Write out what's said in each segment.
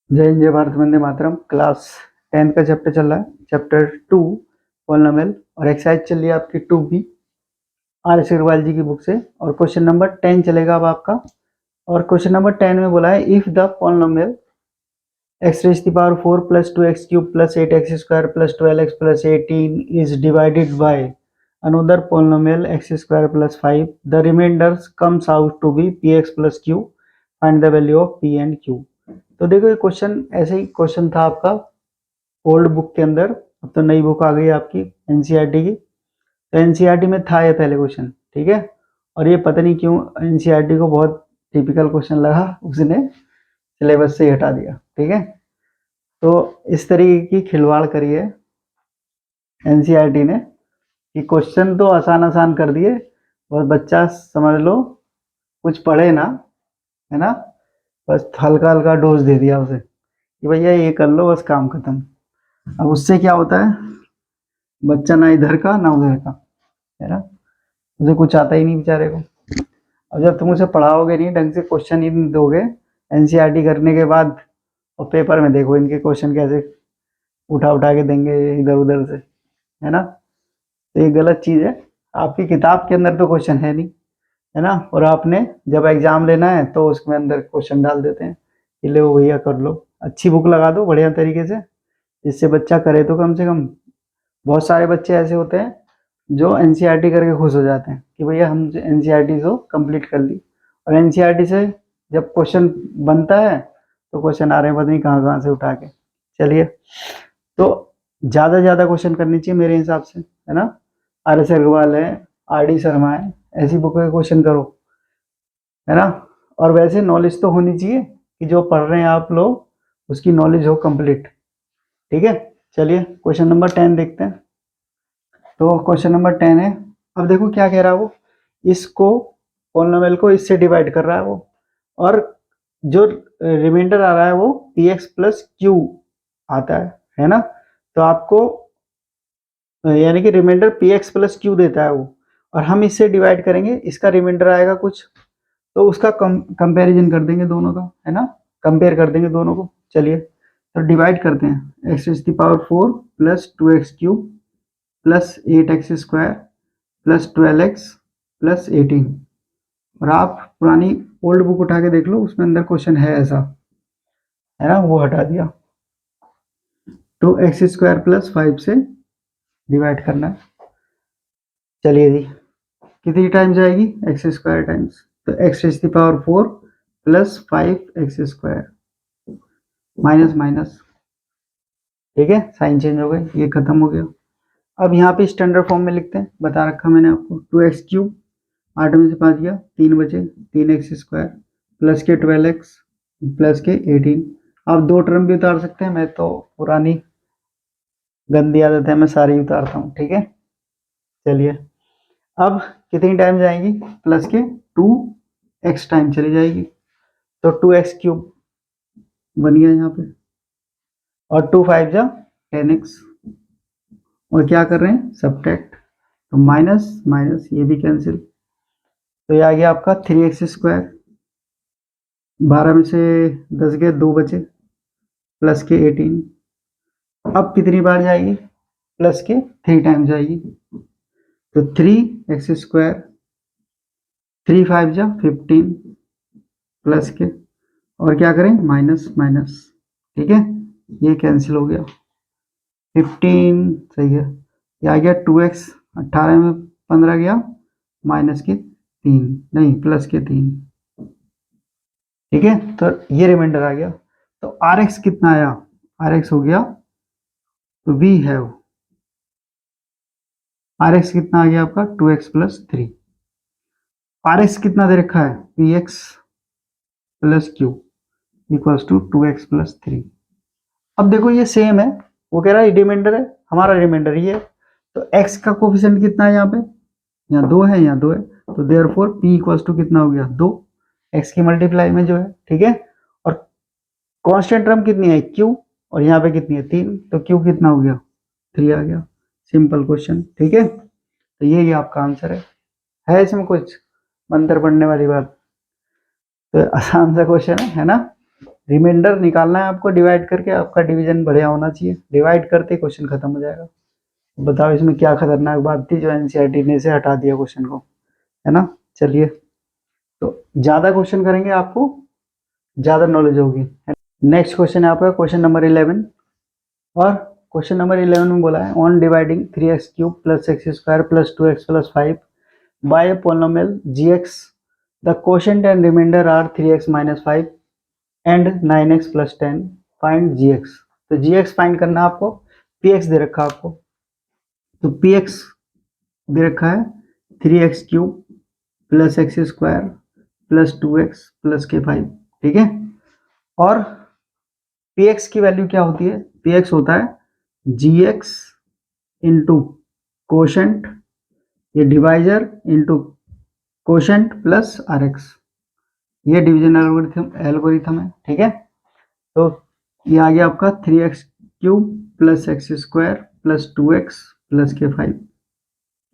जय हिंद, जय Bharat, Vande Mataram. Class 10th का चैप्टर चल रहा है, चैप्टर 2 पॉलिनोमियल, और एक्सरसाइज चल रही है आपकी 2B आर एस अग्रवाल जी की बुक से। और क्वेश्चन नंबर 10 चलेगा अब आपका। और क्वेश्चन नंबर 10 में बोला है if the polynomial x raised to the power 4 plus 2x cube plus 8x square plus 12x plus 18 is divided by another polynomial x square plus 5, the remainder comes out to be px plus q, find the value of p and q। तो देखो ये question ऐसे ही question था आपका old book के अंदर, अब तो नई बुक आ गई आपकी एनसीईआरटी की। तो एनसीईआरटी में था ये पहले क्वेश्चन, ठीक है। और ये पता नहीं क्यों एनसीईआरटी को बहुत टिपिकल क्वेश्चन लगा, उसने सिलेबस से ही हटा दिया, ठीक है। तो इस तरीके की खिलवाड़ करी है एनसीईआरटी ने कि क्वेश्चन तो आसान आसान कर दिए और बच्चा समझ लो कुछ पढ़े ना, है ना, बस हल्का हल्का डोज दे दिया उसे कि भैया ये कर लो, बस काम खत्म। अब उससे क्या होता है, बच्चा ना इधर का ना उधर का, है ना, उसे कुछ आता ही नहीं बेचारे को। अब जब तुम उसे पढ़ाओगे नहीं ढंग से, क्वेश्चन ही नहीं दोगे एनसीईआरटी करने के बाद, और पेपर में देखो इनके क्वेश्चन कैसे उठा उठा के देंगे इधर उधर से, है ना। तो ये गलत चीज़ है। आपकी किताब के अंदर तो क्वेश्चन है नहीं, है ना, और आपने जब एग्जाम लेना है तो उसमें अंदर क्वेश्चन डाल देते हैं कि ले भैया कर लो। अच्छी बुक लगा दो बढ़िया तरीके से, जिससे बच्चा करे तो कम से कम। बहुत सारे बच्चे ऐसे होते हैं जो एनसीईआरटी करके खुश हो जाते हैं कि भैया हम एनसीईआरटी तो कंप्लीट कर ली, और एनसीईआरटी से जब क्वेश्चन बनता है तो क्वेश्चन आ रहे हैं पता नहीं कहाँ कहाँ से उठा के। चलिए, तो ज़्यादा ज़्यादा क्वेश्चन करनी चाहिए मेरे हिसाब से, है ना। आर एस अग्रवाल है, आर डी शर्मा है, ऐसी बुक के क्वेश्चन करो, है ना। और वैसे नॉलेज तो होनी चाहिए कि जो पढ़ रहे हैं आप लोग उसकी नॉलेज हो कंप्लीट, ठीक है। चलिए क्वेश्चन नंबर 10 देखते हैं। तो क्वेश्चन नंबर 10 है, अब देखो क्या कह रहा है वो, इसको पॉलिनोमियल को इससे डिवाइड कर रहा है वो, और जो रिमाइंडर आ रहा है वो पी एक्स प्लस क्यू आता है ना। तो आपको यानी कि reminder p x plus q देता है वो, और हम इससे डिवाइड करेंगे, इसका रिमाइंडर आएगा कुछ, तो उसका कंपैरिजन कर देंगे दोनों का, है ना, कंपेयर कर देंगे दोनों को। चलिए तो डिवाइड करते हैं, x to the power 4 plus 2x cube plus 8x square plus 12x plus 18। और आप पुरानी ओल्ड बुक उठा के देख लो, उसमें अंदर क्वेश्चन है ऐसा, है ना, वो हटा दिया। तो एक्स स्क्वायर प्लस 5 से डिवाइड करना है। चलिए जी, कितनी टाइम्स आएगी, एक्स स्क्वायर टाइम्स, तो x to the power 4 plus 5x square minus minus, ठीक है, साइन चेंज हो गए, ये खत्म हो गया। अब यहाँ पे स्टैंडर्ड फॉर्म में लिखते हैं, बता रखा मैंने आपको, 2x क्यूब 8 में से 5 गया 3 बचे, 3x स्क्वायर प्लस के 12x प्लस के 18। आप दो टर्म भी उतार सकते हैं, मैं तो पुरानी गंदी आदत है मैं सारी उतारता हूँ, ठीक है। चलिए अब कितनी टाइम जाएगी, प्लस के 2x टाइम चली जाएगी, तो 2x क्यूब बन गया यहाँ पे, और 2 5 जा 10x, और क्या कर रहे हैं सब्ट्रैक्ट, तो माइनस माइनस ये भी कैंसिल, तो ये आ गया आपका 3x स्क्वायर, 12 में से 10 गए 2 बचे, प्लस के 18। अब कितनी बार जाएगी, प्लस के 3 टाइम जाएगी, तो 3x स्क्वायर 3 5 जा 15 प्लस के, और क्या करें माइनस माइनस, ठीक है, ये कैंसिल हो गया, 15 सही है। ये आ गया 2x, 18 में 15 गया, माइनस के 3 नहीं प्लस के 3, ठीक है। तो ये रिमाइंडर आ गया, तो आर एक्स कितना आया, आर एक्स हो गया, तो वी हैव आर एक्स कितना आ गया आपका 2x प्लस 3। आर एक्स कितना दे रखा है, p x plus q equals to 2x plus 3। अब देखो ये सेम है, वो कह रहा है रिमाइंडर है, हमारा रिमाइंडर ये है, तो x का कोफिशिएंट कितना है यहाँ पे, यहाँ 2 है, यहाँ 2 है, तो देयरफॉर p इक्वल्स टू कितना हो गया 2, x की मल्टीप्लाई में जो है, ठीक है। और कांस्टेंट टर्म कितनी है q, और यहाँ पे कितनी है 3, तो q कितना हो गया 3 आ गया। सिंपल क्वेश्चन, ठीक है। तो ये आपका आंसर है इसमें कुछ मंत्र पढ़ने वाली बात, तो आसान सा क्वेश्चन है ना, रिमाइंडर निकालना है आपको डिवाइड करके, आपका डिवीजन बढ़िया होना चाहिए, डिवाइड करते क्वेश्चन खत्म हो जाएगा। बताओ इसमें क्या खतरनाक बात थी जो एनसीईआरटी ने से हटा दिया क्वेश्चन को, है ना। चलिए, तो ज्यादा क्वेश्चन करेंगे आपको ज्यादा नॉलेज होगी। नेक्स्ट क्वेश्चन है आपका क्वेश्चन नंबर 11, और क्वेश्चन नंबर 11 में बोला है on dividing 3x cube plus x square plus 2x plus 5 by a polynomial gx the quotient and remainder are 3x minus 5 and 9x plus 10 find gx। तो gx find करना है आपको, px दे रखा है आपको, तो px दे रखा है 3x cube plus x square plus 2x plus के 5, ठीक है। और px की वैल्यू क्या होती है, px होता है gx इंटू कोशेंट, ये divisor into quotient plus rx, ये डिवीजन एल्गोरिथम है, ठीक है। तो ये आ गया आपका 3x cube plus x square plus 2x plus के 5,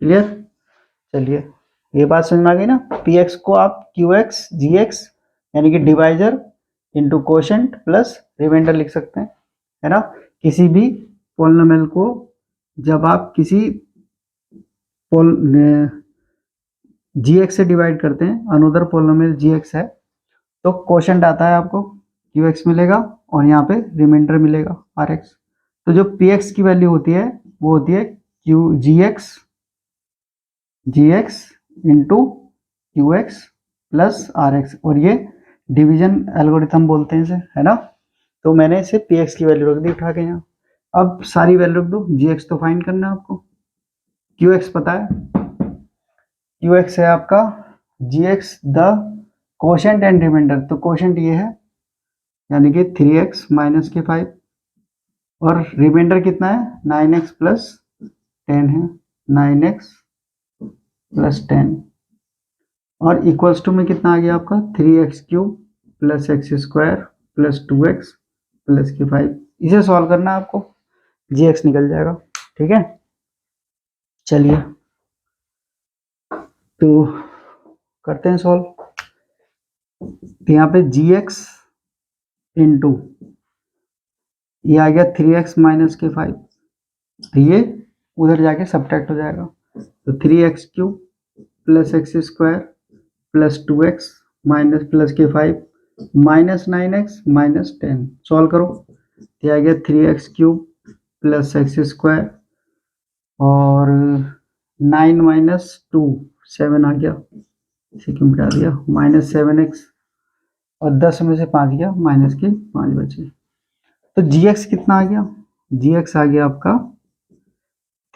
क्लियर। चलिए, ये बात समझ में आ गई ना। px को आप qx gx यानी कि divisor into quotient plus remainder लिख सकते हैं, है ना। किसी भी पोलिनोमियल को जब आप किसी gx से डिवाइड करते हैं, अनदर पोलिनोमियल gx है, तो कोशेंट आता है आपको qx मिलेगा और यहाँ पे रिमाइंडर मिलेगा rx। तो जो px की वैल्यू होती है वो होती है gx into qx plus rx, और ये डिवीजन एल्गोरिथम बोलते हैं इसे, है ना। तो मैंने इसे px की वैल्यू रख दी उठा के यहाँ। अब सारी वैल्यू रख दो, gx तो फाइंड करना है आपको, qx पता है, qx है आपका gx the quotient and remainder, तो कोशेंट ये है यानी कि 3x माइनस के 5, और रिमाइंडर कितना है 9x प्लस 10 है, 9x प्लस 10, और इक्वल्स टू में कितना आ गया आपका 3x cube plus x square plus 2x plus के 5। इसे सॉल्व करना है आपको, gx निकल जाएगा, ठीक है। चलिए, तो करते हैं सॉल्व। तो यहाँ पे gx इंटू ये आ गया 3x माइनस के 5, तो ये उधर जाके सब्ट्रैक्ट हो जाएगा, तो 3x cube plus x square plus 2x minus plus के 5 माइनस 9x माइनस 10, सॉल्व करो, तो आ गया 3x cube plus x square और 9 माइनस 2 7 आ गया, इसे क्यों मिटा दिया, माइनस 7x और 10 में से 5 गया, माइनस के 5 बचे। तो gx कितना आ गया, gx आ गया आपका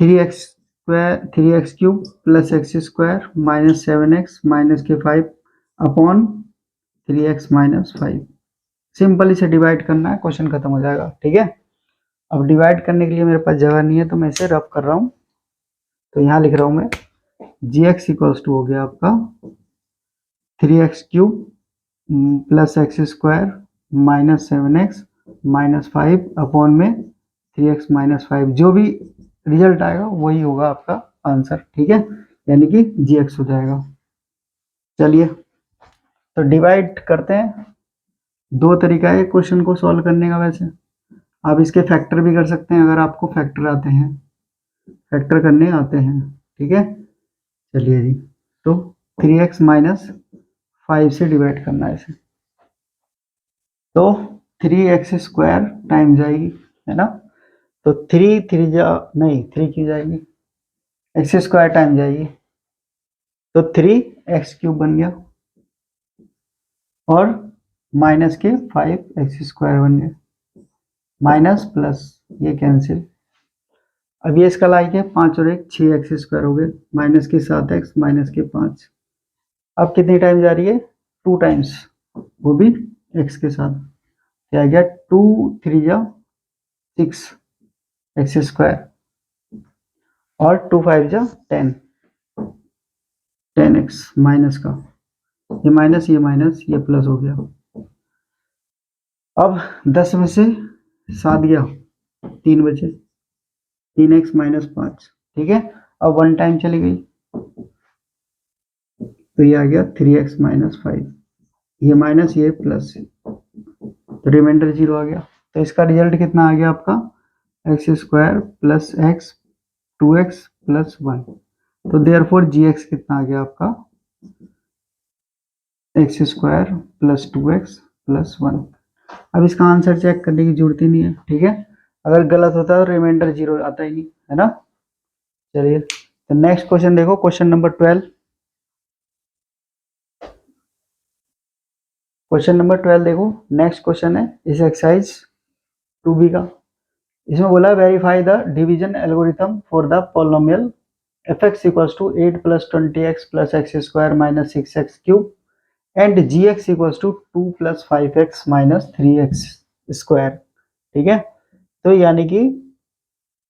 3x cube plus x square minus 7x minus के 5 अपॉन 3x माइनस 5। सिंपल इसे डिवाइड करना है, क्वेश्चन खत्म हो जाएगा, ठीक है। अब डिवाइड करने के लिए मेरे पास जगह नहीं है तो मैं इसे रफ कर रहा हूँ, तो यहाँ लिख रहा हूँ मैं gx इक्वल्स टू हो गया आपका 3x cube plus x square minus 7x minus 5 upon में 3x माइनस 5, जो भी रिजल्ट आएगा वही होगा आपका आंसर, ठीक है, यानी कि gx हो जाएगा। चलिए, तो डिवाइड करते हैं, दो तरीका है क्वेश्चन को सॉल्व करने का। वैसे आप इसके फैक्टर भी कर सकते हैं अगर आपको फैक्टर आते हैं, फैक्टर करने आते हैं, ठीक है। चलिए जी, तो 3x माइनस 5 से डिवाइड करना है इसे, तो 3x स्क्वायर टाइम जाएगी, है ना, तो 3 3 जा नहीं 3 की जाएगी, एक्स स्क्वायर टाइम जाएगी, तो 3x क्यूब बन गया और माइनस के 5x स्क्वायर बन गया, माइनस प्लस ये कैंसिल। अब ये इसका लाइक है 5 और 1 6x स्क्वायर हो गए, माइनस के 7x माइनस के 5। अब कितनी टाइम जा रही है 2 टाइम्स, वो भी x के साथ, क्या गया 2 3 जा 6 एक्स स्क्वायर और 2 5 जा 10 10x माइनस का, ये माइनस ये प्लस हो गया। अब 10 में से 7 गया 3 बचे, 3x माइनस 5, ठीक है। अब 1 टाइम चली गई तो ये आ गया 3x माइनस 5, ये माइनस ये प्लस, तो रिमाइंडर 0 आ गया। तो इसका रिजल्ट कितना आ गया आपका, x square plus x 2x plus 1। तो देयरफॉर जी एक्स कितना आ गया आपका, x square plus 2x plus 1। अब इसका आंसर चेक करने की जरूरत ही नहीं है, ठीक है। अगर गलत होता है तो रिमाइंडर 0 आता ही नहीं, है ना। चलिए तो नेक्स्ट क्वेश्चन देखो, क्वेश्चन नंबर 12। क्वेश्चन नंबर 12 देखो, नेक्स्ट क्वेश्चन है इस एक्सरसाइज 2b का। इसमें बोला verify the division algorithm for the polynomial fx equals to 8 plus 20x plus x square minus 6x cube and gx equals to 2 plus 5x minus 3x square. ठीक है, तो यानी कि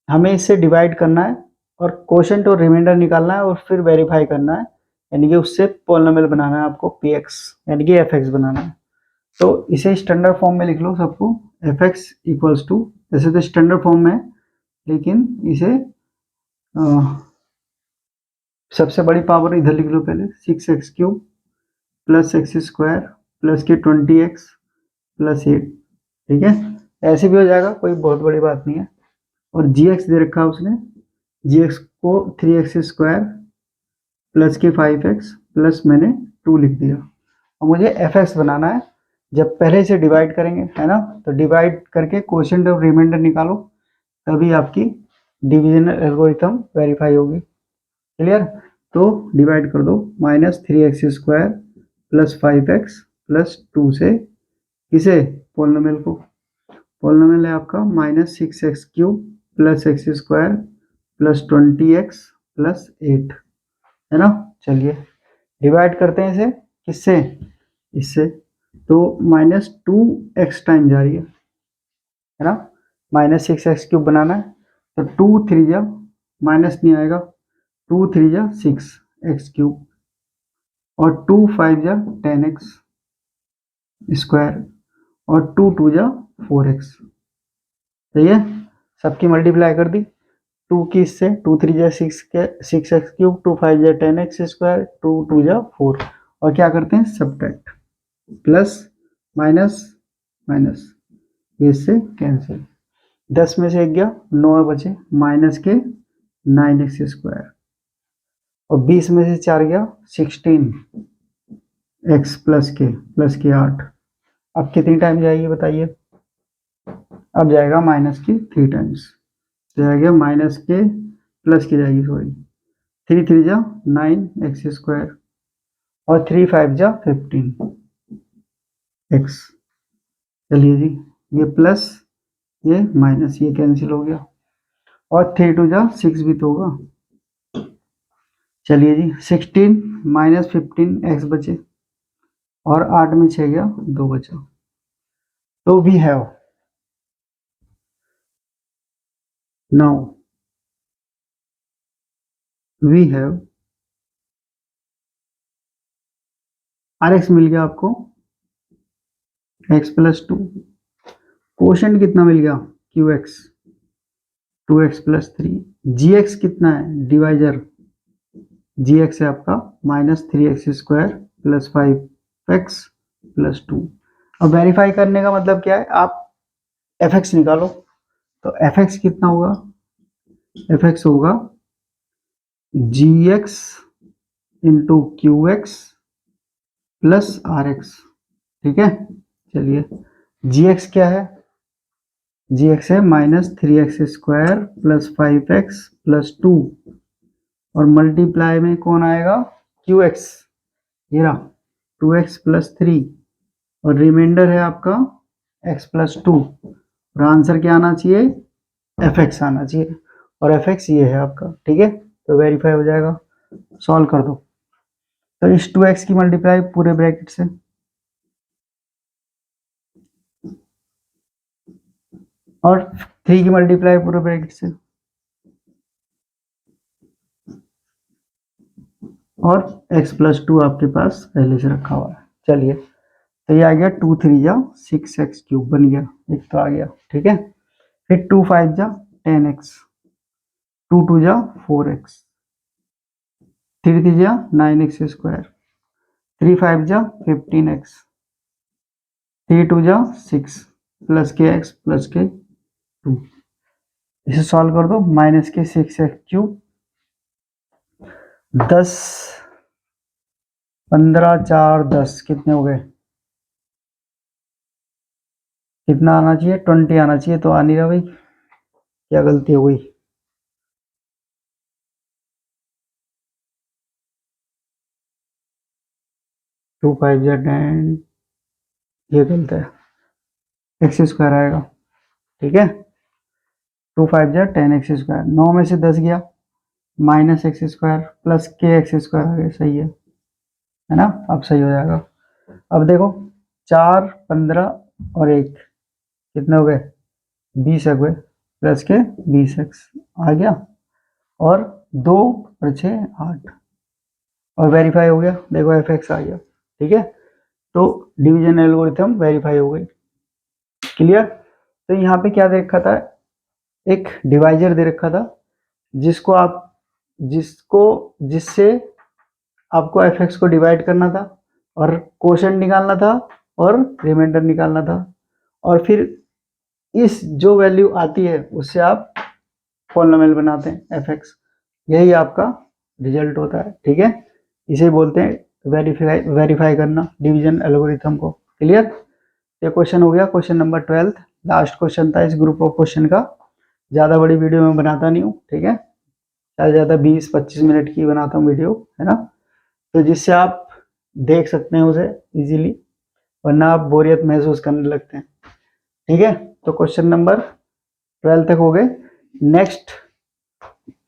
हमें इससे डिवाइड करना है और क्वोशंट और रिमाइंडर निकालना है और फिर वेरीफाई करना है, यानी कि उससे पॉलिनोमियल बनाना है आपको px यानी कि fx बनाना है। तो इसे स्टैंडर्ड फॉर्म में लिख लो सबको, fx इक्वल्स टू, वैसे तो स्टैंडर्ड फॉर्म में लेकिन इसे सबसे बड़ी पावर इधर लिख लो पहले, 6x cube plus x square plus के 20x प्लस 8। ठीक है, ऐसे भी हो जाएगा, कोई बहुत बड़ी बात नहीं है। और gx दे रखा है उसने, gx को 3x स्क्वायर प्लस के 5x प्लस मैंने 2 लिख दिया। और मुझे fx बनाना है, जब पहले से डिवाइड करेंगे, है ना, तो डिवाइड करके क्वोशंट और रिमाइंडर निकालो, तभी आपकी डिविजनल एल्गोरिथम वेरीफाई होगी। क्लियर, तो डिवाइड कर दो, minus 3x square plus 5x plus 2 से, किसे, पॉलिनोमियल को। पॉलिनोमियल है आपका minus 6x cube plus x square plus 20x plus 8, है ना। चलिए डिवाइड करते हैं इसे, किससे, इससे। तो माइनस 2x टाइम जा रही है ना, माइनस 6x क्यूब बनाना है, तो 2 3 जा माइनस नहीं आएगा, 2 3 जा 6x क्यूब और 2 5 जा 10x स्क्वायर और 2 2 जा 4x। सही है, सबकी मल्टीप्लाई कर दी, 2 की इससे, 2 3 जा 6 के 6x क्यूब, 2 5 जा 10x स्क्वायर, 2 2 जा 4। और क्या करते हैं, सब्ट्रैक्ट, प्लस माइनस माइनस, इससे कैंसिल, 10 में से 1 गया, 9 बचे, माइनस के 9x स्क्वायर और 20 में से 4 गया 16x प्लस के 8। अब कितनी टाइम जाएगी बताइए, अब जाएगा माइनस की 3 टाइम्स, तो जाएगा माइनस के प्लस की जाएगी, सॉरी, 3 3 जा 9x स्क्वायर और 3 5 जा 15x। चलिए जी, ये प्लस ये माइनस, ये कैंसिल हो गया और 3 2 जा 6 भी तो होगा। चलिए जी, 16 माइनस 15x बचे और 8 में 6 गया, 2 बचा। तो we have now we have rx मिल गया आपको, x प्लस 2, क्वोशंट कितना मिल गया, qx 2x प्लस 3, gx कितना है, डिवाइजर gx है आपका minus 3x square plus 5x plus 2। अब वेरीफाई करने का मतलब क्या है, आप fx निकालो, तो fx कितना होगा, fx होगा gx into qx plus rx। ठीक है, चलिए gx क्या है, gx है minus 3x square plus 5x plus 2 और मल्टीप्लाई में कौन आएगा, qx, ये रहा 2x प्लस 3 और रिमाइंडर है आपका x प्लस 2 और आंसर क्या आना चाहिए, fx आना चाहिए और fx ये है आपका। ठीक है, तो वेरीफाई हो जाएगा, सॉल्व कर दो। तो इस 2x की मल्टीप्लाई पूरे ब्रैकेट से और 3 की मल्टीप्लाई पूरे ब्रैकेट से और x प्लस 2 आपके पास पहले से रखा हुआ है। चलिए, तो ये आ गया 2 3 जा 6x क्यूब बन गया, एक तो आ गया। ठीक है, फिर 2 5 जा 10x, 2 2 जा 4x, 3 3 जा 9x स्क्वायर, 3 5 जा 15x, 3 2 जा 6 प्लस के एक्स प्लस के 2, इसे सॉल्व कर दो। माइनस के 6x³ 10 15 4 10 कितने हो गए? कितना आना चाहिए? 20 आना चाहिए, तो आ नहीं रहा भाई, क्या गलती हो गई? टू 5 जा 10, ये गलत है, x² आएगा। ठीक है, 2 5 जा 10x², 9 में से 10 गया, माइनस x² प्लस के x² आ गया, सही है ना? अब सही हो जाएगा। अब देखो 4 15 और 1 कितने हो गए? 20 हो गए, प्लस के 20x आ गया, और 2 और 6 8, और वेरीफाई हो गया। देखो fx आ गया। ठीक है, तो डिवीजन एल्गोरिथम वेरीफाई हो गई। क्लियर? तो यहाँ पे क्या दे रखा था? एक डिवाइजर दे रखा था, जिससे आपको fx को डिवाइड करना था, और क्वोशंट निकालना था, और रिमाइंडर निकालना था, और फिर इस जो वैल्यू आती है उससे आप पॉलिनोमियल बनाते हैं fx। यही आपका रिजल्ट होता है। ठीक है, इसे बोलते हैं वेरीफाई करना डिवीजन एल्गोरिथम को। क्लियर? ये क्वेश्चन हो गया, क्वेश्चन नंबर 12, लास्ट क्वेश्चन था इस ग्रुप ऑफ क्वेश्चन का। ज़्यादा बड़ी वीडियो मैं बनाता नहीं हूँ, ठीक है, ज़्यादा 20-25 मिनट की बनाता हूँ वीडियो, है ना, तो जिससे आप देख सकते हैं उसे इजीली, वरना आप बोरियत महसूस करने लगते हैं। ठीक है, तो क्वेश्चन नंबर 12 तक हो गए। नेक्स्ट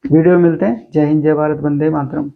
वीडियो में मिलते हैं। जय हिंद, जय भारत, वंदे मातरम।